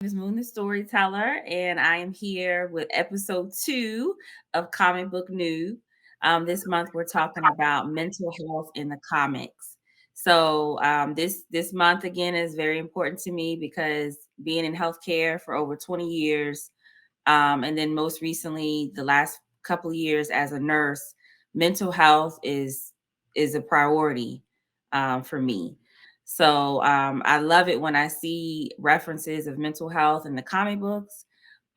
Is Moon the Storyteller, and I am here with episode 2 of Comic Book Noob. This month we're talking about mental health in the comics. So this month again is very important to me because being in healthcare for over 20 years, and then most recently the last couple of years as a nurse, mental health is a priority for me. So I love it when I see references of mental health in the comic books.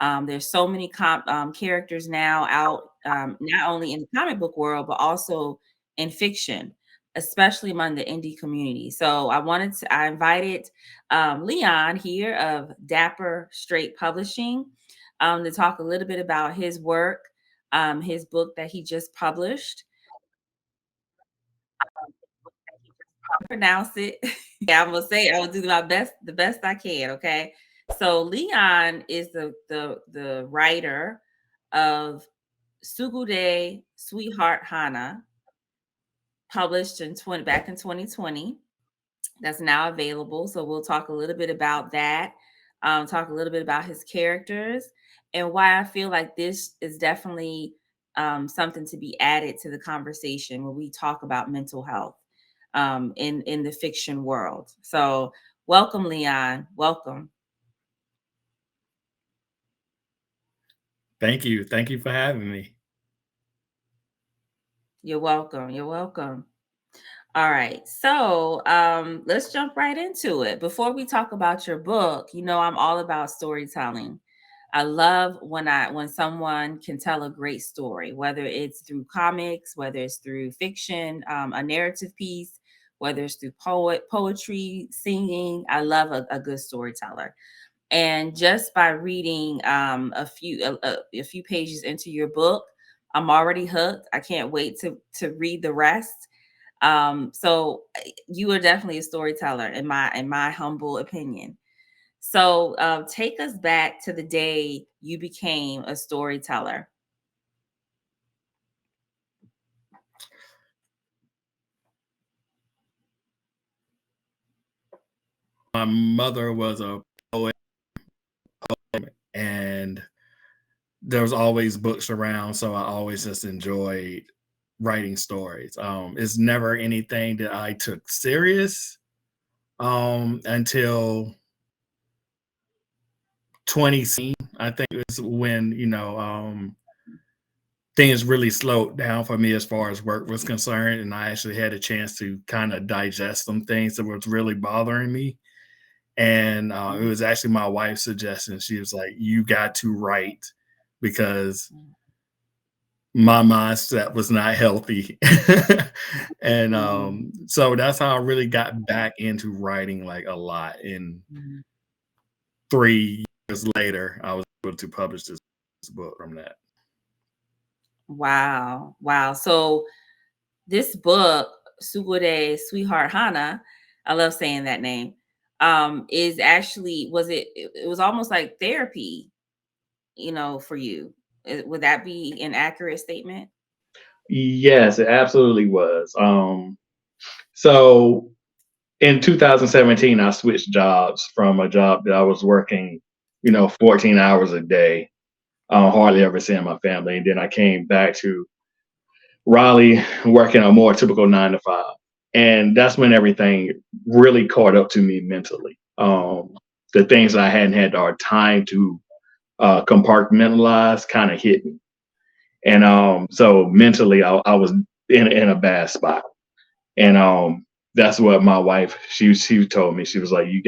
There's so many characters now out, not only in the comic book world, but also in fiction, especially among the indie community. I invited Leon here of Dapper Straight Publishing to talk a little bit about his work, his book that he just published. Pronounce it. Yeah, I'm gonna say I will do my best, the best I can. Okay. So Leon is the writer of Sugare Sweetheart Hana, published in 20 back in 2020. That's now available. So we'll talk a little bit about that. Talk a little bit about his characters and why I feel like this is definitely something to be added to the conversation when we talk about mental health in the fiction world. So welcome, Leon. Welcome. Thank you. Thank you for having me. You're welcome. You're welcome. All right. Let's jump right into it. Before we talk about your book, I'm all about storytelling. I love when someone can tell a great story, whether it's through comics, whether it's through fiction, a narrative piece, whether it's through poetry, singing. I love a good storyteller. And just by reading a few pages into your book, I'm already hooked. I can't wait to read the rest. You are definitely a storyteller in my humble opinion. So take us back to the day you became a storyteller. My mother was a poet, and there was always books around, so I always just enjoyed writing stories. It's never anything that I took serious until 2016. I think it was when things really slowed down for me as far as work was concerned, and I actually had a chance to kind of digest some things that was really bothering me. And it was actually my wife's suggestion. She was like, "You got to write because my mindset was not healthy." And so that's how I really got back into writing like a lot. And 3 years later, I was able to publish this book from that. Wow. Wow. So this book, Sugure Sweetheart Hana, I love saying that name, is actually it was almost like therapy, for you. Would that be an accurate statement? Yes, it absolutely was. So in 2017, I switched jobs from a job that I was working, 14 hours a day, hardly ever seeing my family. And then I came back to Raleigh working a more typical 9 to 5. And that's when everything really caught up to me mentally. The things I hadn't had our time to compartmentalize kind of hit me. And so mentally, I was in a bad spot. And that's what my wife she told me. She was like, you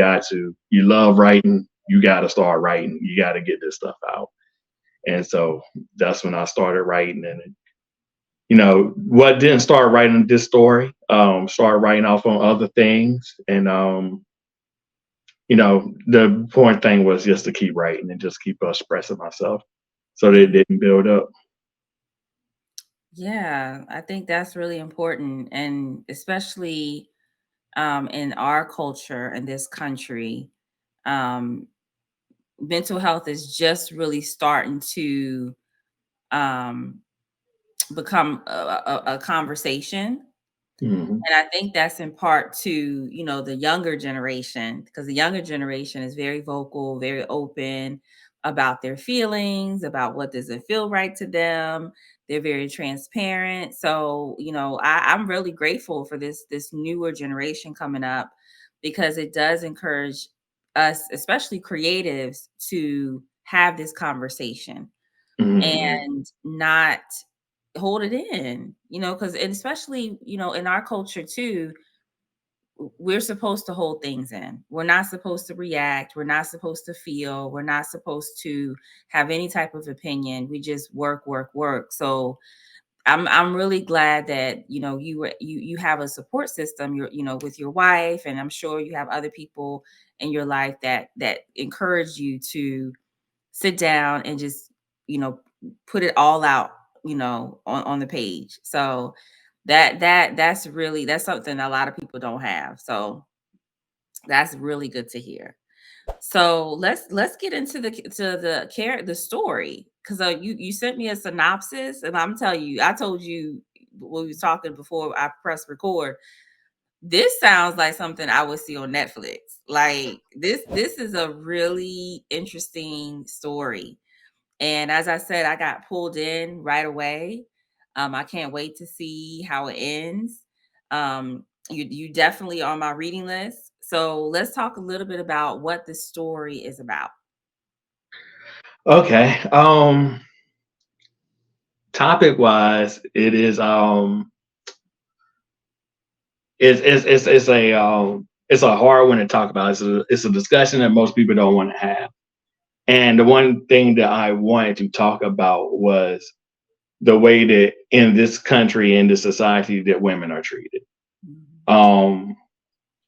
love writing, you got to start writing, you got to get this stuff out. And so that's when I started writing. And what didn't start writing this story, started writing off on other things. And the important thing was just to keep writing and just keep expressing myself so that it didn't build up. Yeah, I think that's really important. And especially in our culture in this country, um, mental health is just really starting to um, become a conversation. Mhm. And I think that's in part to, the younger generation, because the younger generation is very vocal, very open about their feelings, about what doesn't feel right to them. They're very transparent. So, I'm really grateful for this newer generation coming up, because it does encourage us, especially creatives, to have this conversation Mhm. and not hold it in, because especially, in our culture too, we're supposed to hold things in. We're not supposed to react. We're not supposed to feel. We're not supposed to have any type of opinion. We just work, work, work. So I'm really glad that you have a support system. You're with your wife, and I'm sure you have other people in your life that encourage you to sit down and just you know put it all out on the page. So that's something a lot of people don't have. So that's really good to hear. So let's get into the story, because you sent me a synopsis, and I'm telling you, I told you when we was talking before I pressed record, this sounds like something I would see on Netflix. Like this is a really interesting story. And as I said, I got pulled in right away. I can't wait to see how it ends. You definitely on my reading list. So let's talk a little bit about what the story is about. Okay. Topic wise, it is it's a hard one to talk about. It's a discussion that most people don't want to have. And the one thing that I wanted to talk about was the way that in this country, in this society, that women are treated. Mhm. Um,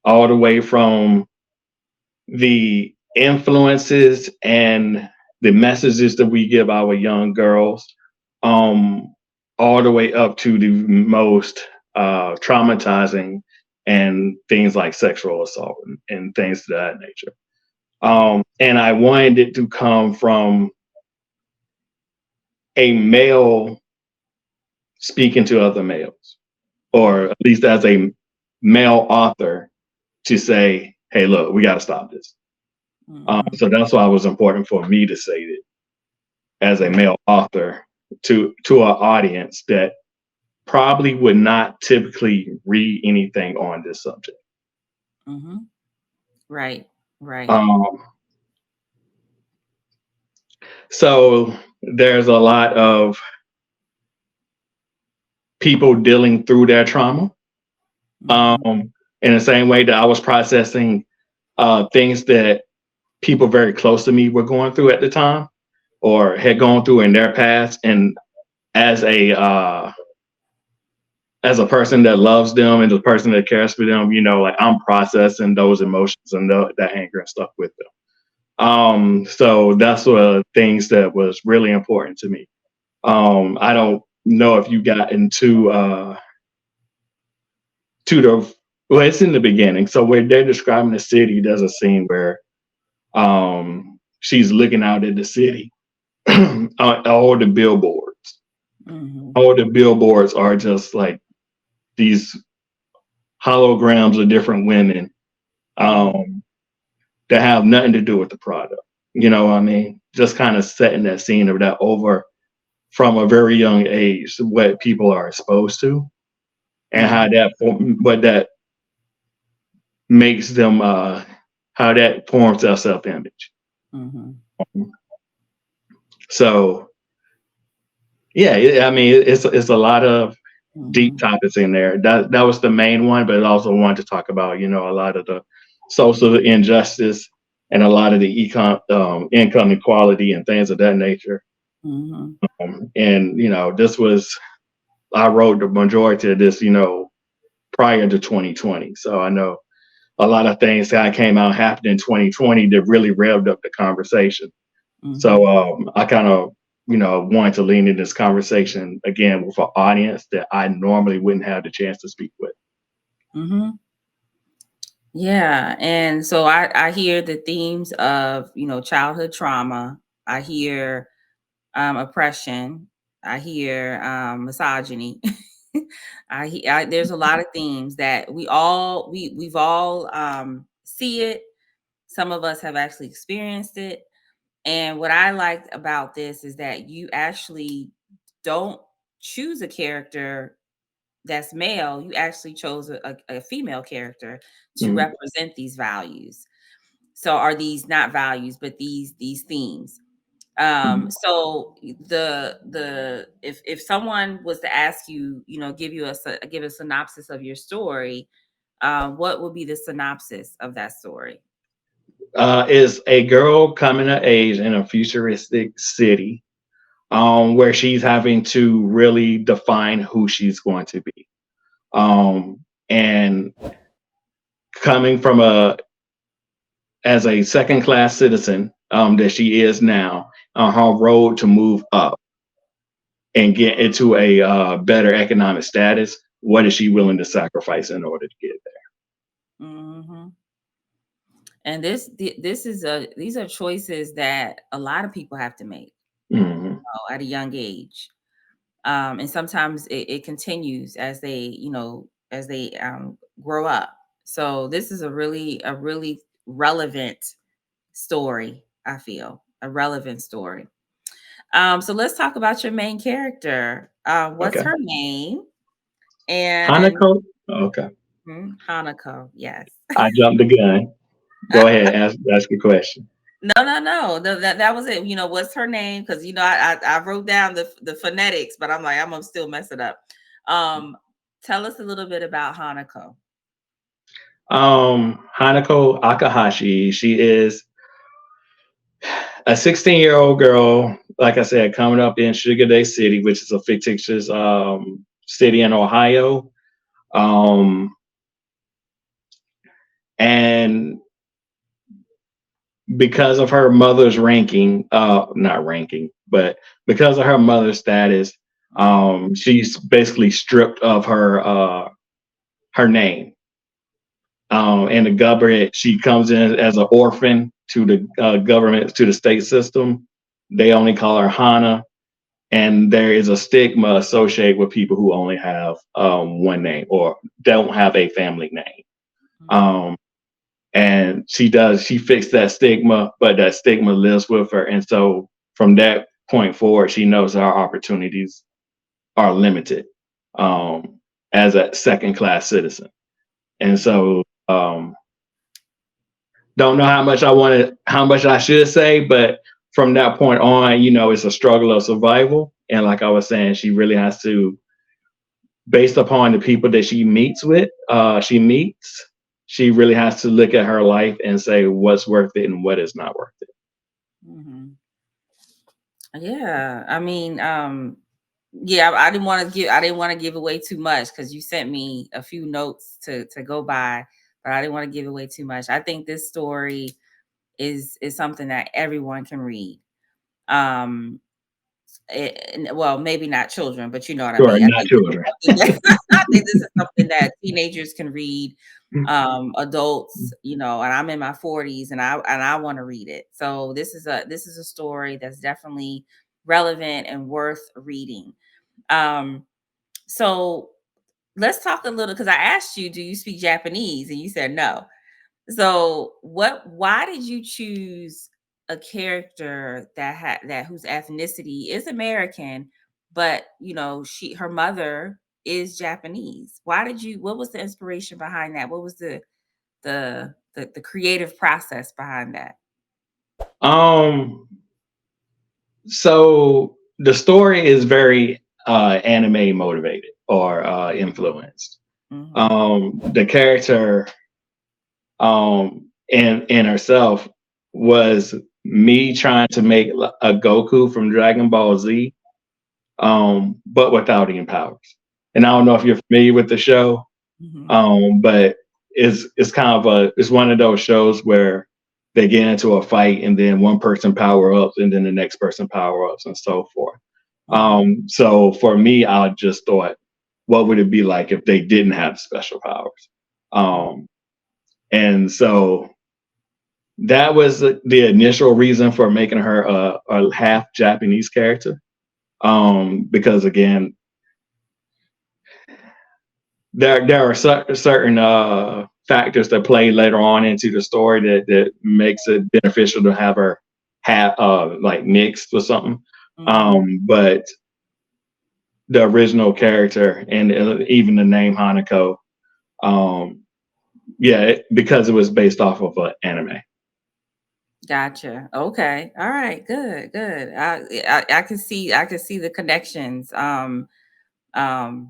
all the way from the influences and the messages that we give our young girls, um, all the way up to the most traumatizing and things like sexual assault and things of that nature. Yeah. And I wanted it to come from a male speaking to other males, or Mhm. at least as a male author, to say, "Hey, look, we got to stop this." Mhm. So that's why it was important for me to say it as a Mhm. male author to an audience that probably would not typically read anything on this subject. Mhm. Right. Right. Um, so there's a lot of people dealing through their trauma. Mhm. Um, in the same way that I was processing things that people very close to me were going through at the time or had gone through in their past, and as a person that loves them and the person that cares for them, like I'm processing those emotions and that anger and stuff with them. So that's one of the things that was really important to me. I don't know if you got into to the well, it's in the beginning. So where they're describing the city, there's a scene where she's looking out at the city, all the billboards. Mhm. All the billboards are just like these holograms of different women Mhm. um, that have nothing to do with the product. You know what I mean? Just kind of setting that scene of that over from a very young age, what people are exposed to, and how Mhm. what that makes them, how that forms their self image. Mhm. So yeah, I mean, it's a lot of deep Mhm. topics in there. That was the main one, but I also wanted to talk about, a lot of the social injustice and a lot of the income inequality and things of that nature. Mhm. And this was I wrote the majority of this, prior to 2020. So I know a lot of things that came out happened in 2020 that really revved up the conversation. So Mhm. I kind of, wanted to lean in this conversation again with an audience that I normally wouldn't have the chance to speak with. Mhm. Yeah, and so I hear the themes of, childhood trauma. I hear oppression. I hear misogyny. There's a lot of themes that we've all see it. Some of us have actually experienced it. And what I liked about this is that you actually don't choose a character that's male. You actually chose a female character to Mhm. represent these values. So are these not values, but these themes. Mhm. So the if someone was to ask you, give you give a synopsis of your story, what would be the synopsis of that story? Is a girl coming of age in a futuristic city, where she's having to really define who she's going to be. And coming from a as a second class citizen, that she is now on her road to move up and get into a better economic status, what is she willing to sacrifice in order to get Hmm. And these are choices that a lot of people have to make, there? Mhm. at a young age. And sometimes it continues as they grow up. So this is a really relevant story. I feel a relevant story. So let's talk about your main character. What's Okay. her name? And Hanako? Okay. Hanako. Yes. I jumped the gun. Go ahead, ask a question. No, no, no. That was it. What's her name? Because I wrote down the phonetics, but I'm like, I'm gonna still mess it up. Um, Tell us a little bit about Hanako. Hanako Akahashi, she is a 16-year-old girl, like I said, coming up in Sugare City, which is a fictitious city in Ohio. Um, and because of her mother's ranking, not ranking, but because of her mother's status, she's basically stripped of her name. And the government, she comes in as an orphan to the government, to the state system. They only call her Hana, and there is a stigma associated with people who only have one name or don't have a family name. Mhm. Um, and she fixed that stigma, but that stigma lives with her, and so from that point forward, she knows her opportunities are limited, um, as a second class citizen. And so, don't know how much I should say, but from that point on, it's a struggle of survival. And like I was saying, she really has to, based upon the people that she meets, she really has to look at her life and say what's worth it and what is not worth it. Mhm. Yeah, I mean, yeah, I didn't want to give away too much because you sent me a few notes to go by, but I didn't want to give away too much. I think this story is something that everyone can read. Um, well, maybe not children, but you know what I Sure, mean. I not think this is children. something that I think this is something that teenagers can read, adults, and I'm in my 40s and I want to read it. So this is a story that's definitely relevant and worth reading. Um, so let's talk a little because I asked you, do you speak Japanese? And you said no. So why did you choose a character that whose ethnicity is American, but her mother is Japanese? What was the inspiration behind that? What was the creative process behind that? Um, so the story is very anime motivated or influenced. Hmm. The character, in herself, was me trying to make a Goku from Dragon Ball Z, but without any powers. And I don't know if you're familiar with the show, Hmm. but it's kind of it's one of those shows where they get into a fight and then one person power ups and then the next person power ups and so forth. Hmm. So for me, I just thought, what would it be like if they didn't have special powers? Um, and so that was the initial reason for making her a half Japanese character. Because again, there are certain factors that play later on into the story that makes it beneficial to have her have like mixed or something. But the original character and even the name Hanako, yeah, because it was based off of an anime. Gotcha. Okay. All right. Good. Good. I can see the connections. Um, and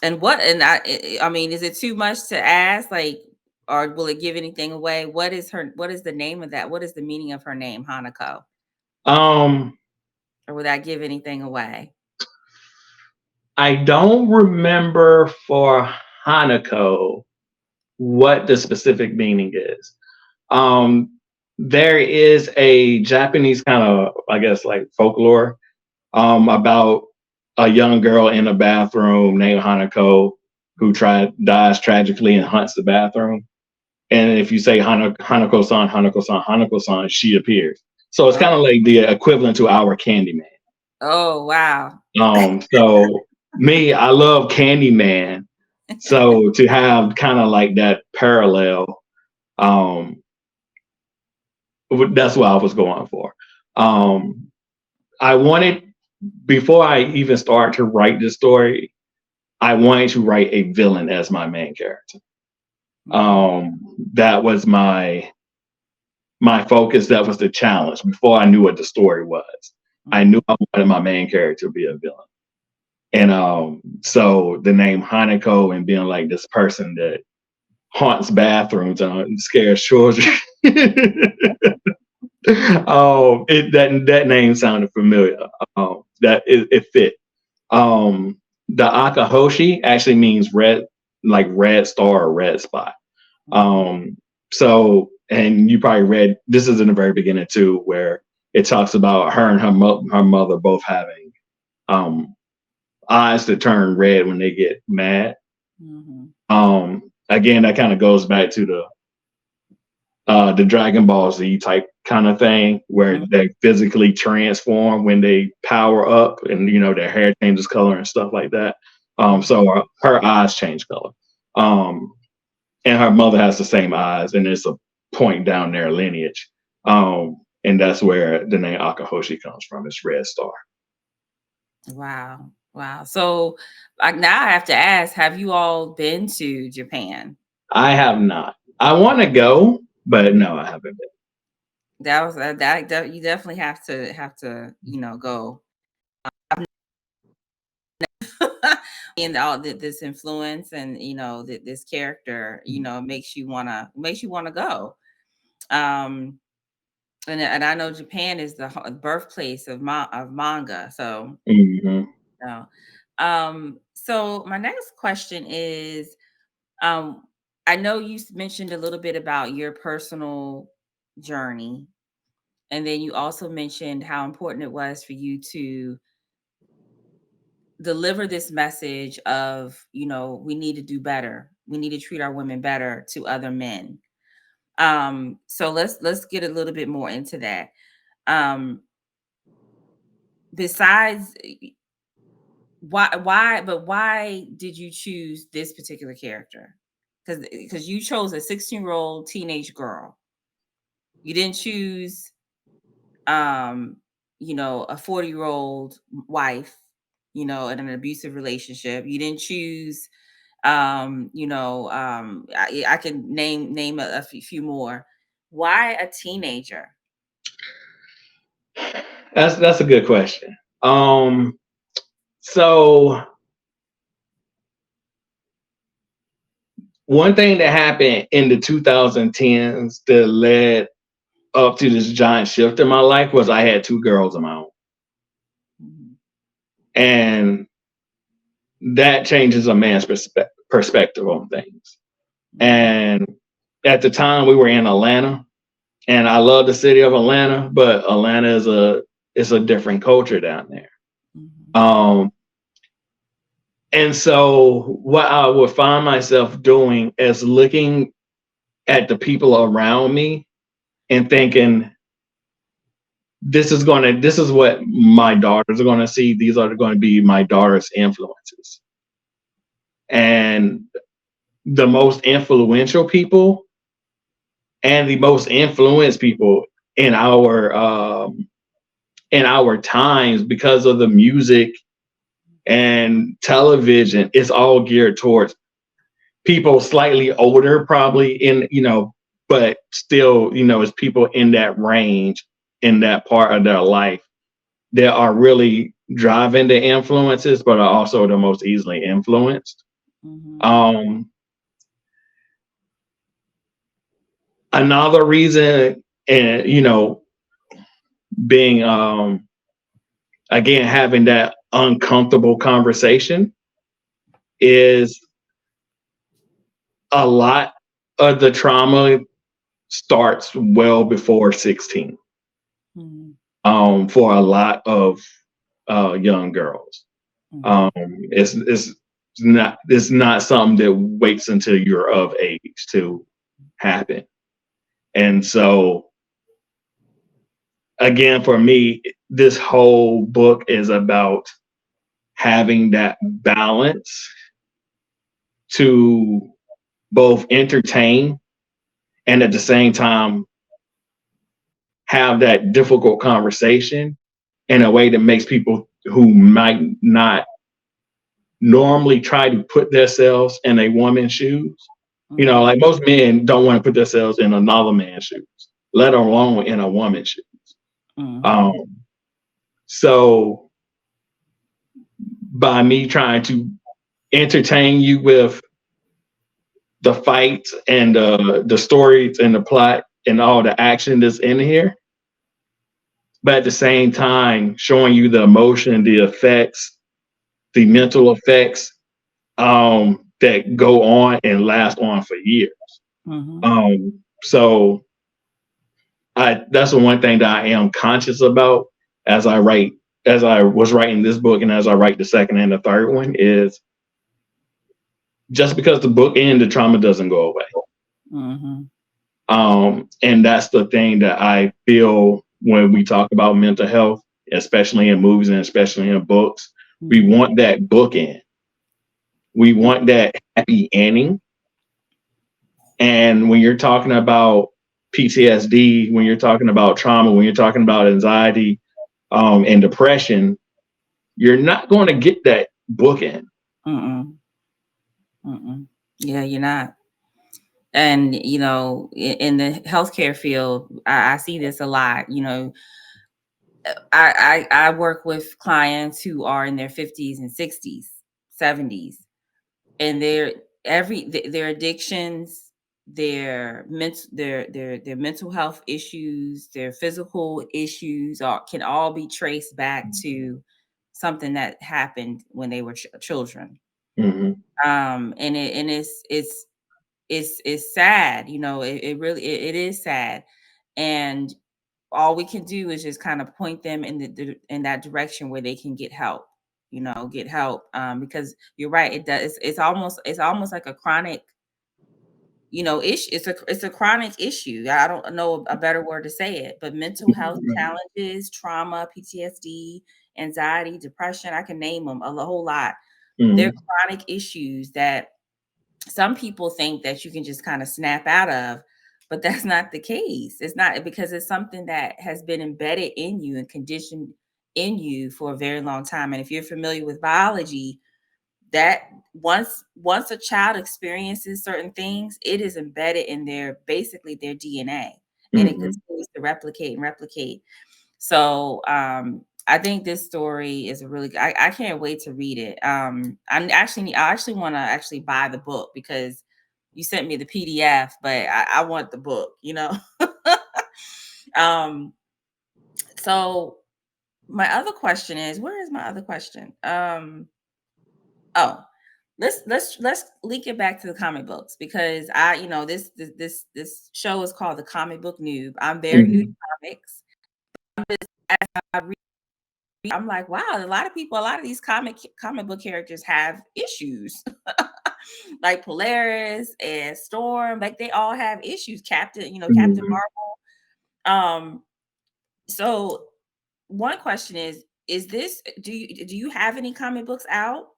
I mean, is it too much to ask? Like, or will it give anything away? What is the name of that? What is the meaning of her name, Hanako? Um, Or will that give anything away? I don't remember for Hanako what the specific meaning is. Um, there is a Japanese kind of, I guess, like folklore about a young girl in a bathroom named Hanako who dies tragically and haunts the bathroom. And if you say Hanako-san, Hanako-san, Hanako-san, she appears. So it's kind of like the equivalent to our Candyman. Oh, wow. So me, I love Candyman. So to have kind of like that parallel, um, that's what I was going for. I wanted, before I even start to write this story, I wanted to write a villain as my main character. That was my focus. That was the challenge before I knew what the story was. I knew I wanted my main character to be a villain. And so the name Hanako and being like this person that haunts bathrooms and scares children. That name sounded familiar. That it fit. The Akahoshi actually means red, like red star or red spot. So, and you probably read, this is in the very beginning too, where it talks about her and her mother both having eyes that turn red when they get mad. Again, that kind of goes back to the Dragon Ball Z type kind of thing, where they physically transform when they power up, and their hair changes color and stuff like that. So her eyes change color, and her mother has the same eyes, and it's a point down their lineage, and that's where the name Akahoshi comes from. It's red star. Wow. Wow. So now I have to ask, have you all been to Japan? I have not. I want to go, but no, I haven't been. That was that you definitely have to go. And all this influence and this character makes you wanna go. And I know Japan is the birthplace of manga. So no. So my next question is, I know you mentioned a little bit about your personal journey, and then you also mentioned how important it was for you to deliver this message of, we need to do better. We need to treat our women better to other men. So let's get a little bit more into that. Besides why did you choose this particular character? Because you chose a 16-year-old teenage girl. You didn't choose a 40-year-old wife, in an abusive relationship. You didn't choose I can name a few more. Why a teenager? That's a good question. So one thing that happened in the 2010s that led up to this giant shift in my life was I had two girls of my own. And that changes a man's perspective on things. And at the time we were in Atlanta, and I love the city of Atlanta, but Atlanta is a different culture down there. And so what I would find myself doing is looking at the people around me and thinking, this is what my daughters are going to see. These are going to be my daughter's influences. and the most influential people and the most influenced people in our times, because of the music and television, it's all geared towards people slightly older, probably, but still, it's people in that range, in that part of their life that are really driving the influences, but are also the most easily influenced. Mhm. Another reason, and being again, having that uncomfortable conversation, is a lot of the trauma starts well before 16, Mhm. for a lot of young girls. Mhm. It's not something that waits until you're of age to happen. And so, again, for me, this whole book is about having that balance to both entertain and at the same time have that difficult conversation in a way that makes people who might not normally try to put themselves in a woman's shoes. Mhm. Like most men don't want to put themselves in another man's shoes, let alone in a woman's shoes. Um, Mhm. so by me trying to entertain you with the fights and the stories and the plot and all the action that's in here, but at the same time showing you the emotion, the effects, the mental effects, that go on and last on for years. Mhm. So that's the one thing that I am conscious about as as I was writing this book, and as I write the second and the third one, is just because the book ends, the trauma doesn't go away. Mhm. And that's the thing that I feel when we talk about mental health, especially in movies and especially in books. We Mhm. want that bookend. We want that happy ending. And when you're talking about PTSD, when you're talking about trauma, when you're talking about anxiety, and depression, you're not going to get that bookend. Mm-mm. Mm-mm. Yeah, you're not. And in the healthcare field, I see this a lot. I work with clients who are in their 50s and 60s, 70s, and their addictions, their mental health issues, their physical issues can all be traced back to something that happened when they were children. Mm-hmm. And it's sad. It really it is sad. And all we can do is just kind of point them in that direction where they can get help. Get help, because you're right. It does. It's almost like a chronic, issue. It's a chronic issue. I don't know a better word to say it, but mental health challenges, trauma, PTSD, anxiety, depression. I can name them a whole lot. They're Mm-hmm. chronic issues that some people think that you can just kind of snap out of, but that's not the case. It's not, because it's something that has been embedded in you and conditioned in you for a very long time. And if you're familiar with biology, that once a child experiences certain things, it is embedded in basically their DNA, and it Mm-hmm. continues to replicate and replicate. So I think this story is a really I can't wait to read it. I actually want to actually buy the book, because you sent me the PDF, but I want the book. um so my other question is, where is my other question? Oh, let's link it back to the comic books, because this show is called the Comic Book Noob. I'm very new to Mm-hmm. comics. As I read, I'm like, wow, a lot of these comic book characters have issues. Like Polaris and Storm, like they all have issues. Captain Mm-hmm. Marvel. So one question is this, do you have any comic books out?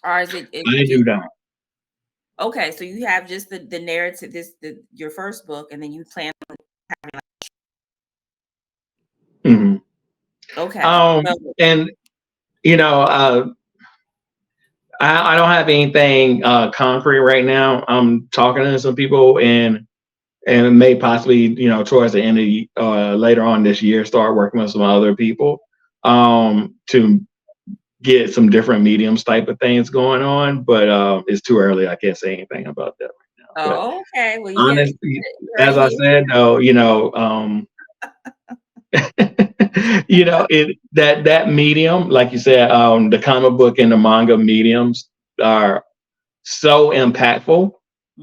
or is it I just do not. okay? So you have just the narrative, your first book, and then you plan. Mhm. Okay, Um, so and you know, I don't have anything concrete right now. I'm talking to some people, and may possibly, towards the end of later on this year, start working with some other people to get some different mediums type of things going on. But it's too early. I can't say anything about that right now. But oh, okay. Well, honestly, you heard as it I here. said though, that medium, like you said, the comic book and the manga mediums are so impactful,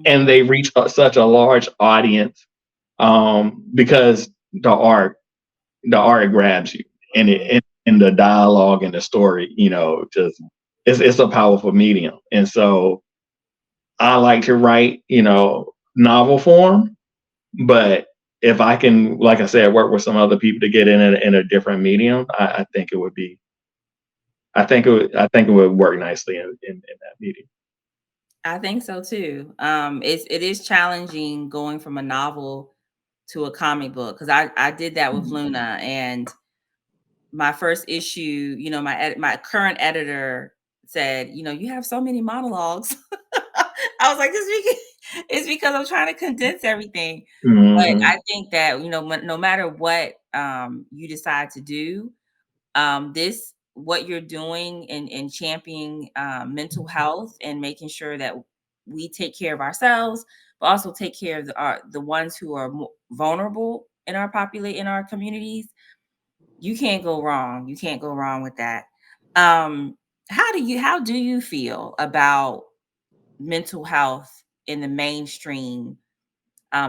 and Mhm, they reach such a large audience because the art grabs you, and mhm. and the dialogue and the story, just it's a powerful medium. And so I like to write, novel form, but if I can, like I said, work with some other people to get in a different medium, I think it would be, I think it would work nicely in that medium. I think so too. It is challenging going from a novel to a comic book because I did that with Luna, and my first issue, my current editor said, you have so many monologues. I was like, it's because I'm trying to condense everything. But Hmm. I think that, no matter what you decide to do, this what you're doing in championing mental health and making sure that we take care of ourselves, but also take care of the ones who are vulnerable in our communities. You can't go wrong. You can't go wrong with that. Um, how do you feel about mental health in the mainstream?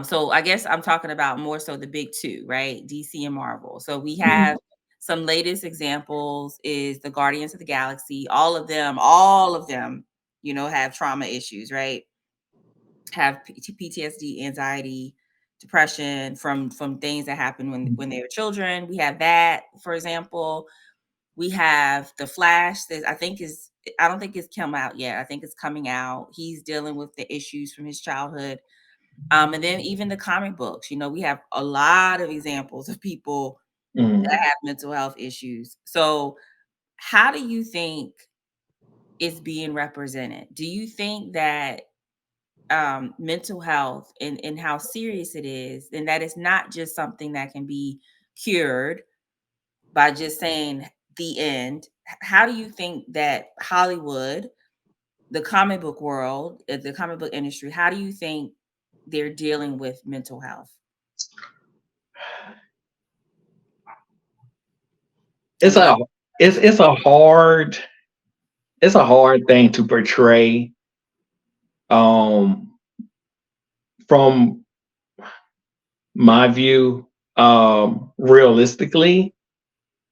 So I guess I'm talking about more so the big two, right? DC and Marvel. So we have some latest examples is the Guardians of the Galaxy. All of them, have trauma issues, right? Have PTSD, anxiety, depression from things that happened when they were children. We have that, for example. We have the Flash that I don't think it's come out yet. I think it's coming out. He's dealing with the issues from his childhood. And then even the comic books, we have a lot of examples of people that Hmm. have mental health issues. So how do you think it's being represented? Do you think that mental health and how serious it is, and that it's not just something that can be cured by just saying the end? How do you think that Hollywood, the comic book world, the comic book industry, how do you think they're dealing with mental health It's and a what? it's a hard thing to portray um from my view, realistically,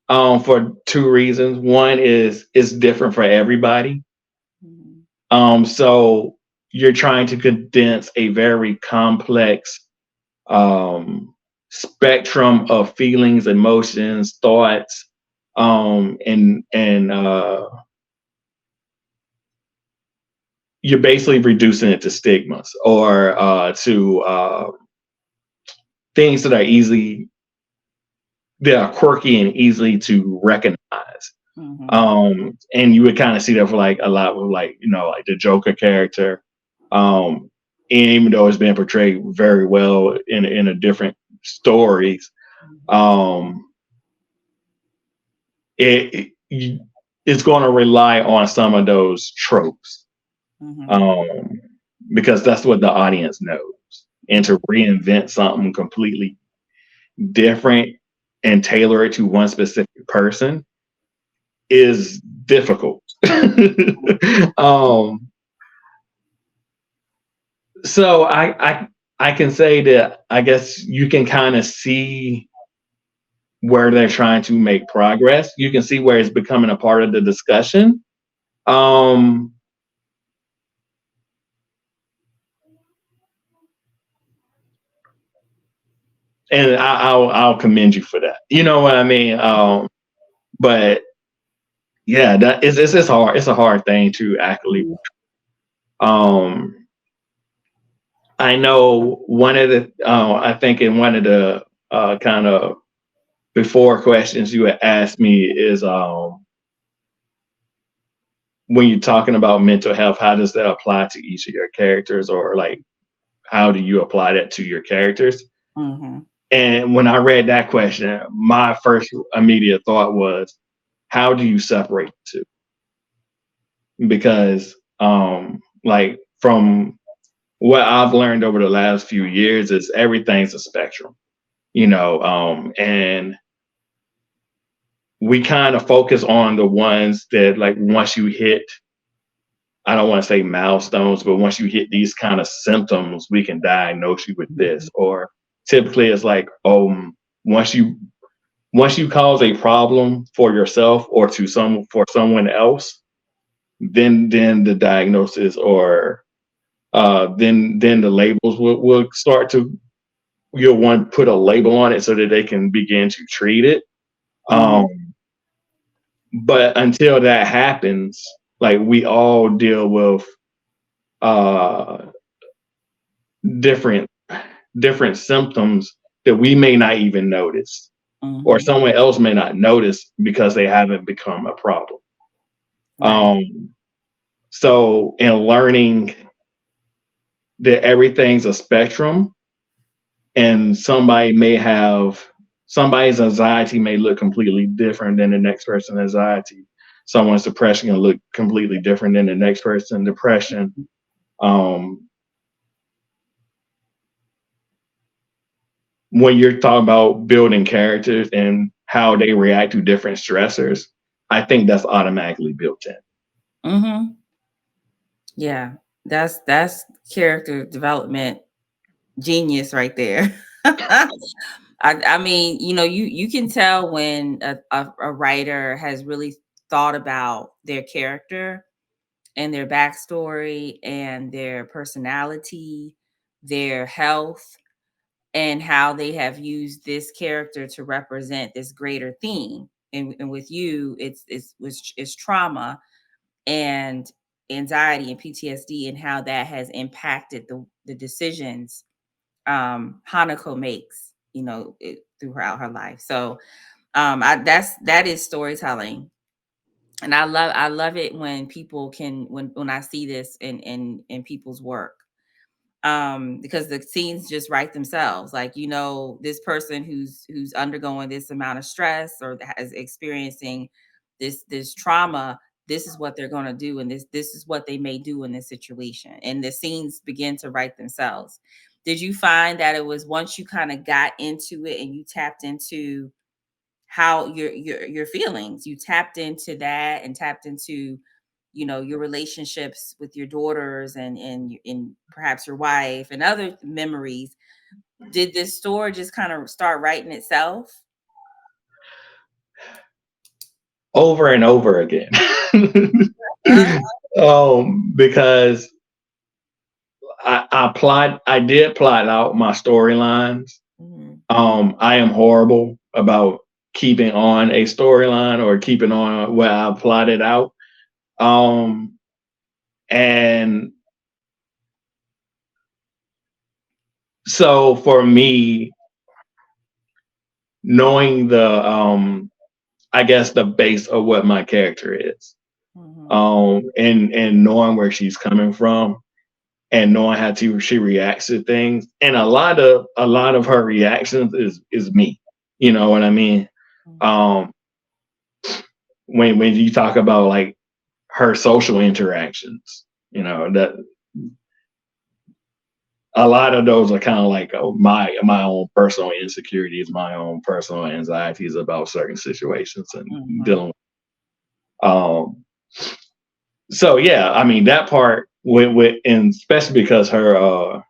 for two reasons. One is it's different for everybody. Mhm, So you're trying to condense a very complex um, spectrum of feelings, emotions, thoughts, and you're basically reducing it to stigmas or to things that are quirky and easily to recognize. mhm, And you would kind of see that for like a lot with like the Joker character. And even though it's been portrayed very well in a different stories, mhm, um, it's going to rely on some of those tropes, mhm, um, because that's what the audience knows. And mhm. to reinvent something completely different and tailor it to one specific person is difficult. um, so I can say that I guess you can kind of see where they're trying to make progress. You can see where it's becoming a part of the discussion. Um, and I'll commend you for that. You know what I mean? But yeah, that is it's hard. It's a hard thing to actually. Um, I know one of the. I think in one of the kind of before questions you had asked me is when you're talking about mental health, how does that apply to each of your characters, or like how do you apply that to your characters? Mm-hmm. And when I read that question, my first immediate thought was, how do you separate the two? Because like from what I've learned over the last few years is everything's a spectrum, and we kind of focus on the ones that like once you hit, I don't want to say milestones, but once you hit these kind of symptoms, we can diagnose you with this. Or typically it's like, once you once you cause a problem for yourself or to for someone else, then the diagnosis or then the labels will start to, you'll want to put a label on it so that they can begin to treat it. Mm-hmm. Um, but until that happens, like we all deal with uh, different different symptoms that we may not even notice, or Mm-hmm. someone else may not notice because they haven't become a problem. Right. So in learning that everything's a spectrum, and somebody's anxiety may look completely different than the next person's anxiety. Someone's depression can look completely different than the next person's depression. Um, when you're talking about building characters and how they react to different stressors, I think that's automatically built in. Mm-hmm. Yeah. That's character development genius right there. I mean, you can tell when a writer has really thought about their character and their backstory and their personality, their health, and how they have used this character to represent this greater theme. And with you, it's trauma and anxiety and PTSD, and how that has impacted the decisions Hanako makes, throughout her life. So that is storytelling. And I love it when people can when I see this in people's work. Because the scenes just write themselves. Like, this person who's undergoing this amount of stress or is experiencing this trauma, this is what they're going to do, and this is what they may do in this situation, and the scenes begin to write themselves. Did you find that it was once you kind of got into it and you tapped into how your feelings, you tapped into that and tapped into your relationships with your daughters and perhaps your wife and other memories, did this story just kind of start writing itself? Over and over again. Uh-huh. Because I did plot out my storylines. Mhm. I am horrible about keeping on a storyline or keeping on what I plotted out. Um, and so for me, knowing I guess the base of what my character is, Mhm. and knowing where she's coming from, and knowing how she reacts to things, and a lot of her reactions is me. You know what I mean? Mhm. Um, when you talk about like her social interactions, that a lot of those are kind of like my own personal insecurities, my own personal anxieties about certain situations and Mhm. dealing with. So yeah, I mean that part and especially because her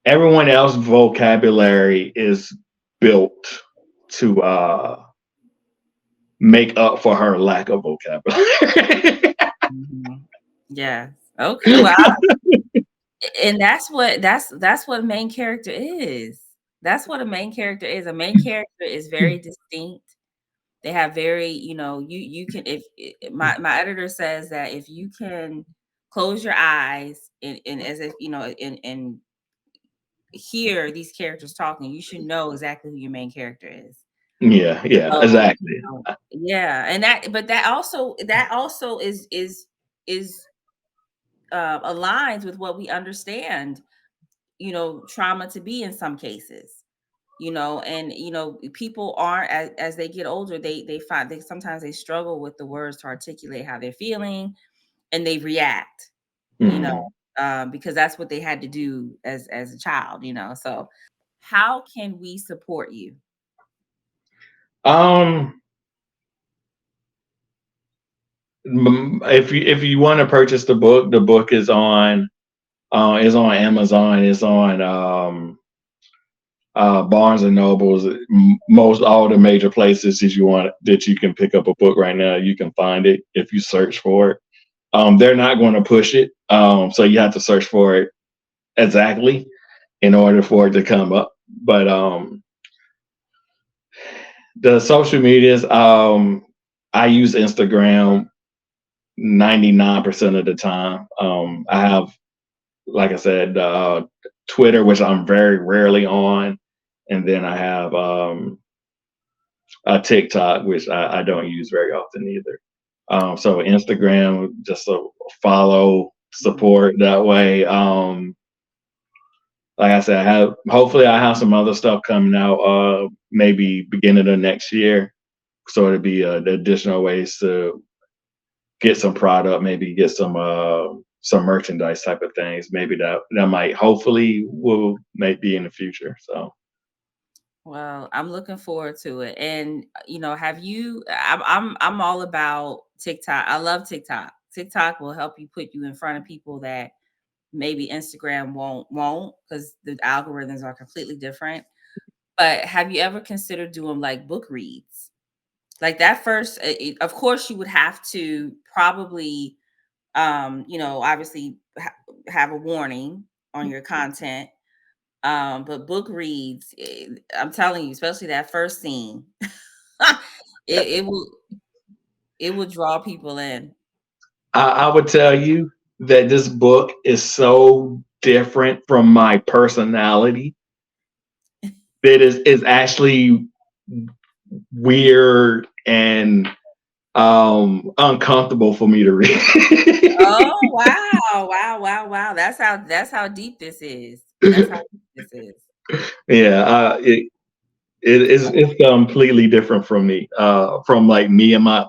everyone else's vocabulary is built to make up for her lack of vocabulary. Mhm. Yes. Okay. Well, and that's what a main character is. That's what a main character is. A main character is very distinct. They have very, you can, if my editor says that if you can close your eyes and as if, and hear these characters talking, you should know exactly who your main character is. Yeah, yeah, So, exactly. yeah, and but that also is aligns with what we understand, trauma to be in some cases. And people aren't, as they get older, they find they sometimes they struggle with the words to articulate how they're feeling, and they react, you know, Mhm. because that's what they had to do as a child. So how can we support you? Um, if you want to purchase the book is on Amazon. It's on Barnes and Nobles. Most all the major places that you can pick up a book right now. You can find it if you search for it. They're not going to push it, so you have to search for it exactly in order for it to come up. But the social medias, I use Instagram 99% of the time. I have, like I said, Twitter, which I'm very rarely on, and then I have a TikTok, which I don't use very often either. So Instagram, just a follow, Mhm. support that way. Like I said, hopefully I have some other stuff coming out, maybe beginning of next year. So it'd be additional ways to get some product, maybe get some merchandise type of things. Maybe that might hopefully will may be in the future. So Well, I'm looking forward to it. And have you? I'm all about TikTok. I love TikTok. TikTok will help you put you in front of people that maybe Instagram won't, because the algorithms are completely different. But have you ever considered doing like book reads? Like that first, of course, you would have to probably, obviously have a warning on your content. But book reads, I'm telling you, especially that first scene, it, it will it will draw people in. I would tell you that this book is so different from my personality that is actually weird and uncomfortable for me to read. Oh wow, wow, wow, wow. That's how deep this is. That's how deep this is. Yeah, it's completely different from me, from like me and my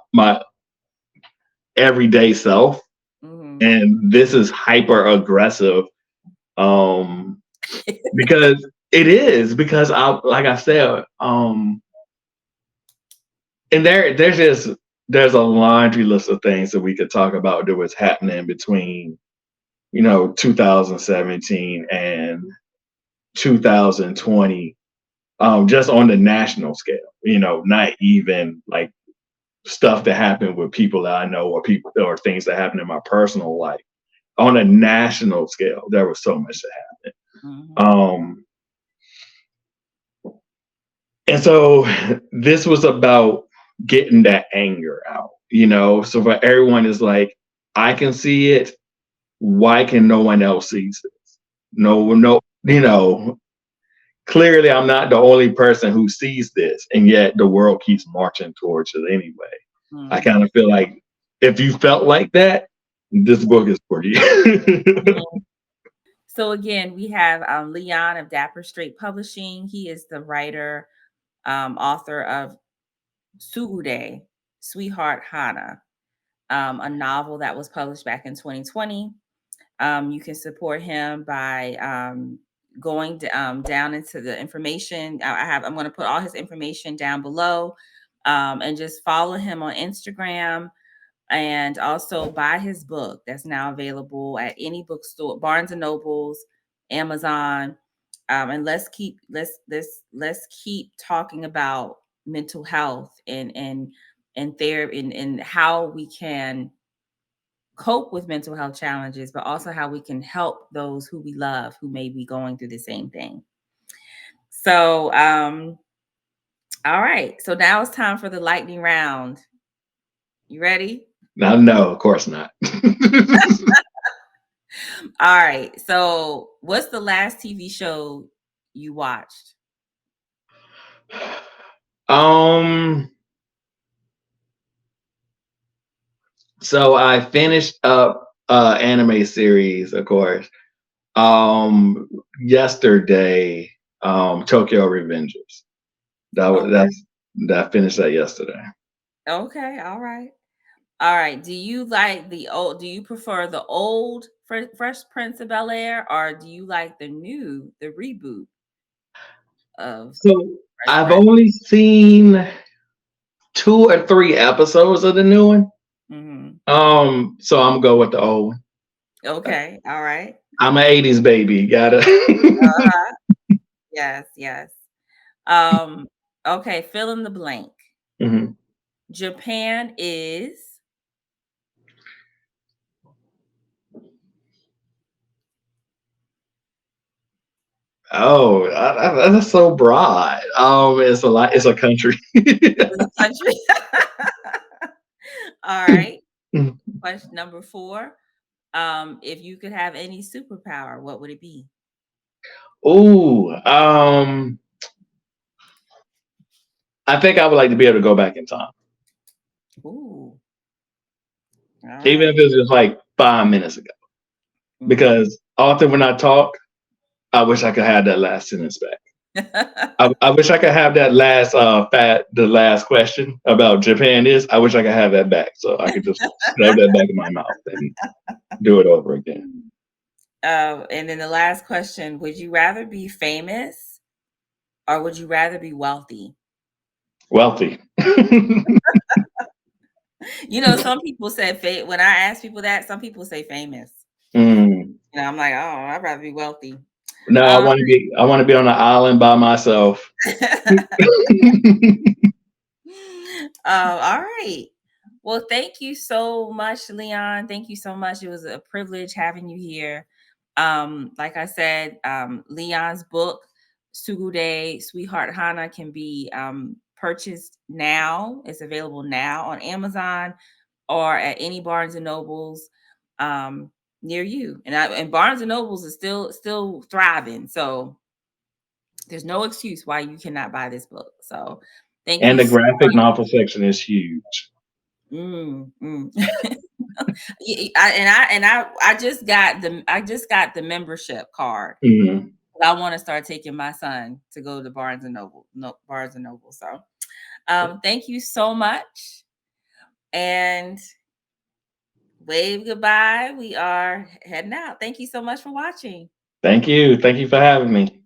everyday self, Hmm. and this is hyper aggressive, um, because it is because I like I said, and there's a laundry list of things that we could talk about that was happening between 2017 and 2020, just on the national scale, not even like stuff that happened with people that I know or people or things that happened in my personal life. On a national scale, there was so much that happened. Hmm. And so this was about getting that anger out, So for everyone is like, I can see it. Why can no one else see this? No, no, clearly I'm not the only person who sees this, and yet the world keeps marching towards it anyway. I kind Hmm. of feel like if you felt like that, this book is for you. So again, we have Leon of Dapper Straight Publishing. He is the writer, author of Sugare Sweetheart Hana, a novel that was published back in 2020. You can support him by going down into the information. I'm going to put all his information down below, and just follow him on Instagram, and also buy his book that's now available at any bookstore, Barnes and Nobles, Amazon. And let's keep talking about mental health and therapy, and how we can cope with mental health challenges, but also how we can help those who we love who may be going through the same thing. So All right. So now it's time for the lightning round. You ready? Now, no, of course not. All right. So what's the last TV show you watched? um, so I finished up anime series, of course. Um, Yesterday, Tokyo Revengers. That was Okay. that finished that yesterday. Okay. All right. All right. Do you like the old? Do you prefer the old Fresh Prince of Bel Air, or do you like the reboot of So Fresh I've Prince? only seen 2 or 3 episodes of the new one. Hmm. So I'm gonna go with the old one. Okay. All right. I'm an '80s baby. Gotta. Uh-huh. Yes. Yes. Um. Okay. Fill in the blank. Mhm. Japan is. Oh, that's so broad. It's a lot. It's a country. Is a country. All right. Question number 4. If you could have any superpower, what would it be? Ooh, I think I would like to be able to go back in time, Ooh. All even if right. it's just like 5 minutes ago. Mhm. Because often when I talk, I wish I could have that last sentence back. I wish I could have that last the last question about Japan is. I wish I could have that back so I could just snap that back in my mouth and do it over again. And then the last question, would you rather be famous or would you rather be wealthy? Wealthy. You know, some people said when I ask people that, some people say famous. Mm. You know, I'm like, oh, I'd rather be wealthy. No, I Um, want to be. I want to be on an island by myself. all right. Well, thank you so much, Leon. Thank you so much. It was a privilege having you here. Like I said, Leon's book, Sugare Sweetheart Hana, can be purchased now. It's available now on Amazon or at any Barnes and Nobles um, near you. And Barnes and Nobles is still thriving. So there's no excuse why you cannot buy this book. So thank And you the so graphic novel section is huge. Mm, mm. I just got the membership card. Mhm. I want to start taking my son to go to Barnes and Noble, no, Barnes and Noble. So, thank you so much, and wave goodbye. We are heading out. Thank you so much for watching. Thank you. Thank you for having me.